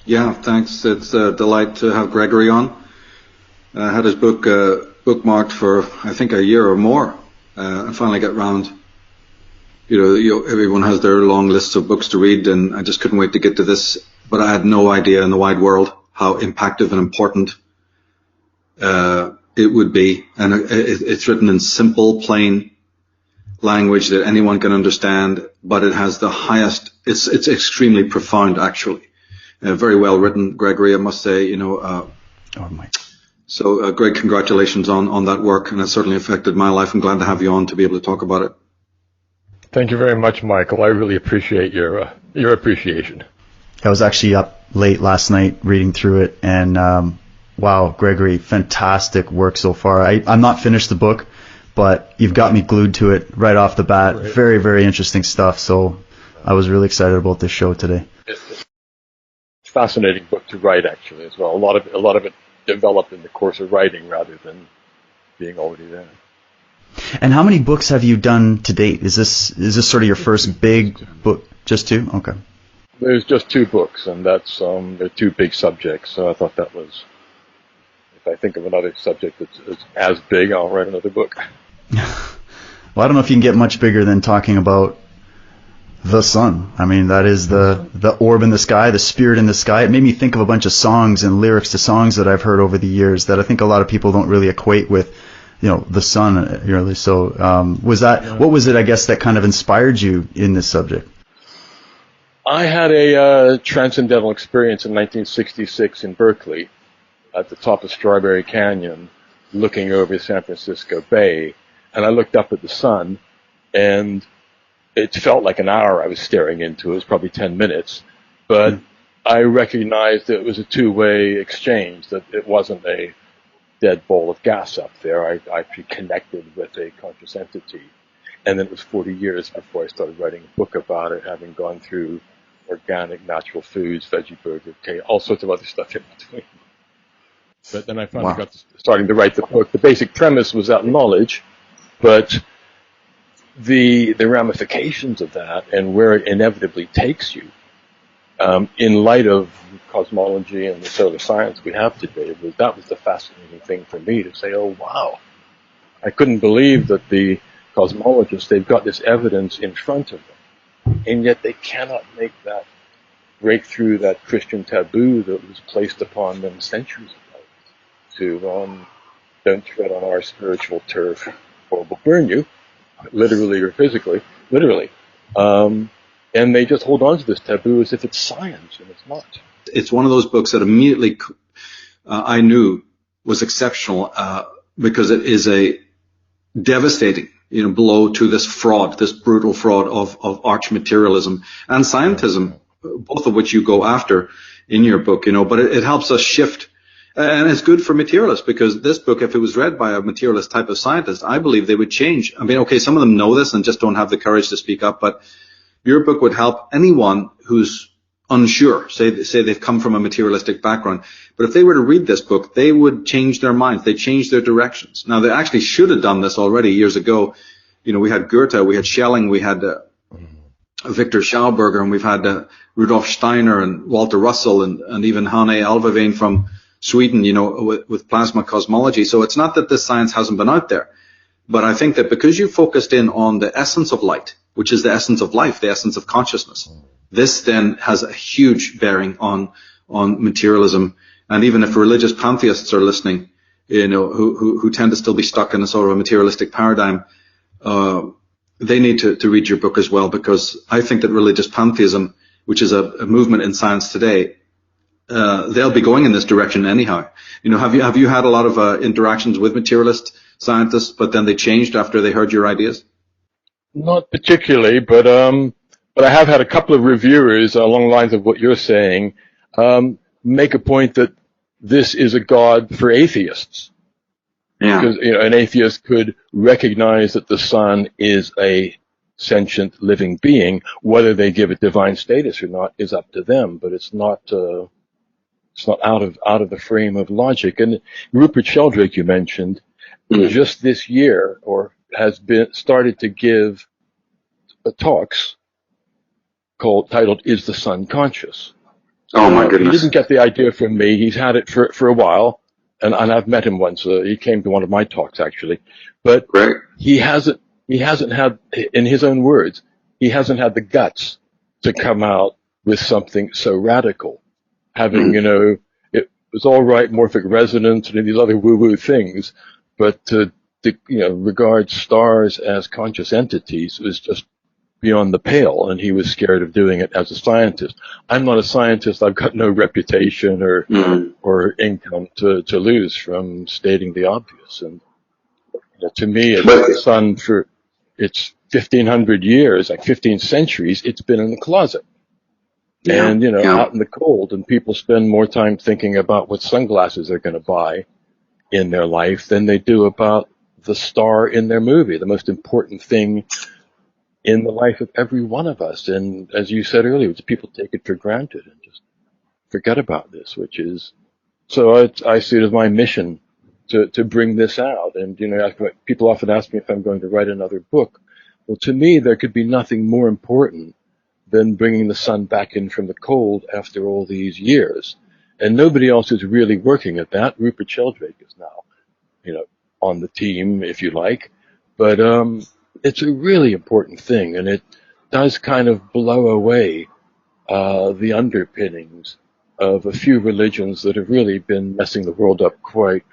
Yeah, thanks. It's a delight to have Gregory on. I had his book bookmarked for, I think, a year or more. I finally got round. Everyone has their long lists of books to read, and I just couldn't wait to get to this. But I had no idea in the wide world how impactful and important it would be. And it's written in simple, plain language that anyone can understand, but it has the highest, it's extremely profound, actually. Very well written, Gregory, I must say, Mike. So, Greg, congratulations on that work, and it certainly affected my life. I'm glad to have you on to be able to talk about it. Thank you very much, Michael. I really appreciate your appreciation. I was actually up late last night reading through it, and wow, Gregory, fantastic work so far. I'm not finished the book, but you've got me glued to it right off the bat. Great. Very, very interesting stuff. So I was really excited about this show today. It's a fascinating book to write, actually, as well. A lot of it developed in the course of writing rather than being already there. And how many books have you done to date? Is this sort of your first big book? Just two? Okay. There's just 2 books, and that's they're 2 big subjects. So I thought that was, if I think of another subject that's as big, I'll write another book. Well, I don't know if you can get much bigger than talking about the sun. I mean, that is the orb in the sky, the spirit in the sky. It made me think of a bunch of songs and lyrics to songs that I've heard over the years that I think a lot of people don't really equate with, the sun, really. So, what was it, I guess, that kind of inspired you in this subject? I had a transcendental experience in 1966 in Berkeley at the top of Strawberry Canyon, looking over San Francisco Bay, and I looked up at the sun, and it felt like an hour I was staring into. It was probably 10 minutes, but I recognized that it was a two-way exchange, that it wasn't a dead ball of gas up there. I actually connected with a conscious entity. And then it was 40 years before I started writing a book about it, having gone through organic, natural foods, veggie burger, all sorts of other stuff in between. But then I finally got starting to write the book. The basic premise was that knowledge, but the ramifications of that and where it inevitably takes you, in light of cosmology and the solar science we have today, that was the fascinating thing for me to say, oh, wow. I couldn't believe that the cosmologists, they've got this evidence in front of them, and yet they cannot break through that Christian taboo that was placed upon them centuries ago to don't tread on our spiritual turf or we'll burn you, literally or physically, literally. And they just hold on to this taboo as if it's science, and it's not. It's one of those books that immediately I knew was exceptional because it is a devastating blow to this brutal fraud of arch materialism and scientism, both of which you go after in your book, but it helps us shift. And it's good for materialists because this book, if it was read by a materialist type of scientist, I believe they would change. I mean, okay, some of them know this and just don't have the courage to speak up, but your book would help anyone who's unsure, say they've come from a materialistic background. But if they were to read this book, they would change their minds. They change their directions. Now, they actually should have done this already years ago. We had Goethe, we had Schelling, we had Victor Schauberger, and we've had Rudolf Steiner and Walter Russell and even Hanne Alfvén from Sweden, with plasma cosmology. So it's not that this science hasn't been out there. But I think that because you focused in on the essence of light, which is the essence of life, the essence of consciousness, this then has a huge bearing on materialism. And even if religious pantheists are listening, who tend to still be stuck in a sort of a materialistic paradigm, they need to read your book as well, because I think that religious pantheism, which is a movement in science today, they'll be going in this direction anyhow. Have you had a lot of interactions with materialist scientists, but then they changed after they heard your ideas? Not particularly, but I have had a couple of reviewers along the lines of what you're saying make a point that this is a God for atheists. Yeah. Because an atheist could recognize that the sun is a sentient living being. Whether they give it divine status or not is up to them, but it's not out of the frame of logic. And Rupert Sheldrake, you mentioned, just this year has been started to give talks titled "Is the Sun Conscious?" Oh my He goodness. didn't get the idea from me. He's had it for a while, and I've met him once. He came to one of my talks actually, but Right. he hasn't had, in his own words, he hasn't had the guts to come out with something so radical. Having, it was all right, morphic resonance and these other woo-woo things, but to regard stars as conscious entities was just beyond the pale, and he was scared of doing it as a scientist. I'm not a scientist. I've got no reputation or income to lose from stating the obvious. And to me, the sun for its 1,500 years, like 15 centuries, it's been in the closet. Yeah, And, yeah. out in the cold, and people spend more time thinking about what sunglasses they're going to buy in their life than they do about the star in their movie, the most important thing in the life of every one of us. And as you said earlier, people take it for granted and just forget about this, which is, so I see it as my mission to bring this out. And, people often ask me if I'm going to write another book. Well, to me, there could be nothing more important than bringing the sun back in from the cold after all these years. And nobody else is really working at that. Rupert Sheldrake is now, on the team, if you like. But it's a really important thing, and it does kind of blow away the underpinnings of a few religions that have really been messing the world up quite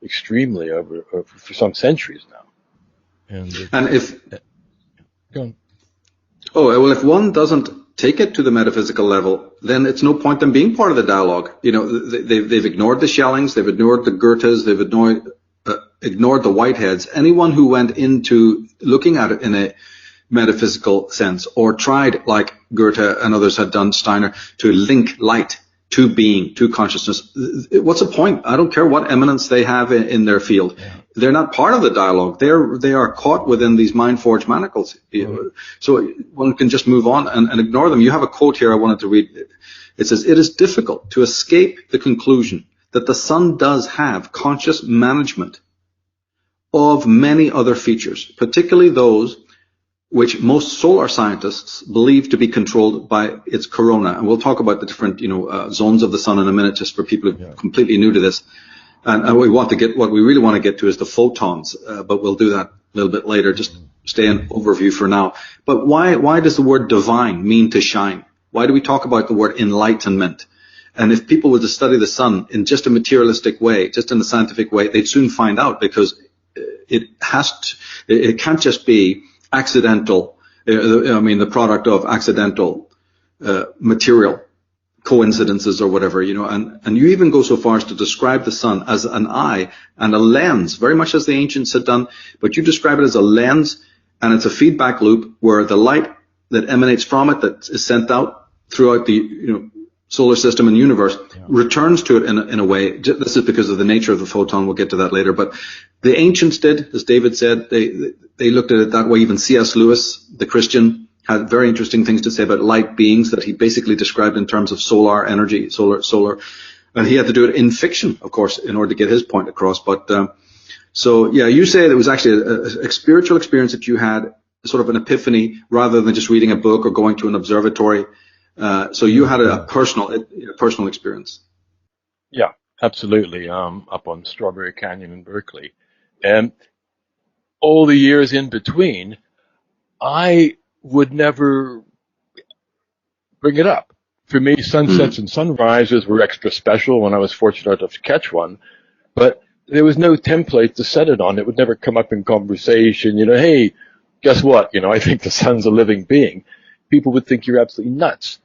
extremely over for some centuries now. And if Go on. if one doesn't take it to the metaphysical level, then it's no point in being part of the dialogue. They've ignored the Schellings, they've ignored the Goethes, they've ignored the Whiteheads. Anyone who went into looking at it in a metaphysical sense, or tried, like Goethe and others had done, Steiner, to link light to being, to consciousness, what's the point? I don't care what eminence they have in their field. Yeah. They're not part of the dialogue. They are caught within these mind-forged manacles. Mm-hmm. So one can just move on and ignore them. You have a quote here I wanted to read. It says, "It is difficult to escape the conclusion that the sun does have conscious management of many other features, particularly those which most solar scientists believe to be controlled by its corona." And we'll talk about the different, zones of the sun in a minute, just for people who are completely new to this. And what we really want to get to is the photons, but we'll do that a little bit later. Just stay in overview for now. But why does the word divine mean to shine? Why do we talk about the word enlightenment? And if people were to study the sun in just a materialistic way, just in a scientific way, they'd soon find out, because it can't just be accidental, the product of accidental material coincidences or whatever, and you even go so far as to describe the sun as an eye and a lens, very much as the ancients had done, but you describe it as a lens, and it's a feedback loop where the light that emanates from it, that is sent out throughout the solar system and universe, returns to it in a way. This is because of the nature of the photon. We'll get to that later. But the ancients did, as David said, they looked at it that way. Even C.S. Lewis, the Christian, had very interesting things to say about light beings that he basically described in terms of solar energy, solar. And he had to do it in fiction, of course, in order to get his point across. But you say that it was actually a spiritual experience that you had, sort of an epiphany, rather than just reading a book or going to an observatory. So you had a personal experience. Yeah, absolutely. Up on Strawberry Canyon in Berkeley, and all the years in between, I would never bring it up. For me, sunsets and sunrises were extra special when I was fortunate enough to catch one, but there was no template to set it on. It would never come up in conversation. Hey, guess what? I think the sun's a living being. People would think you're absolutely nuts.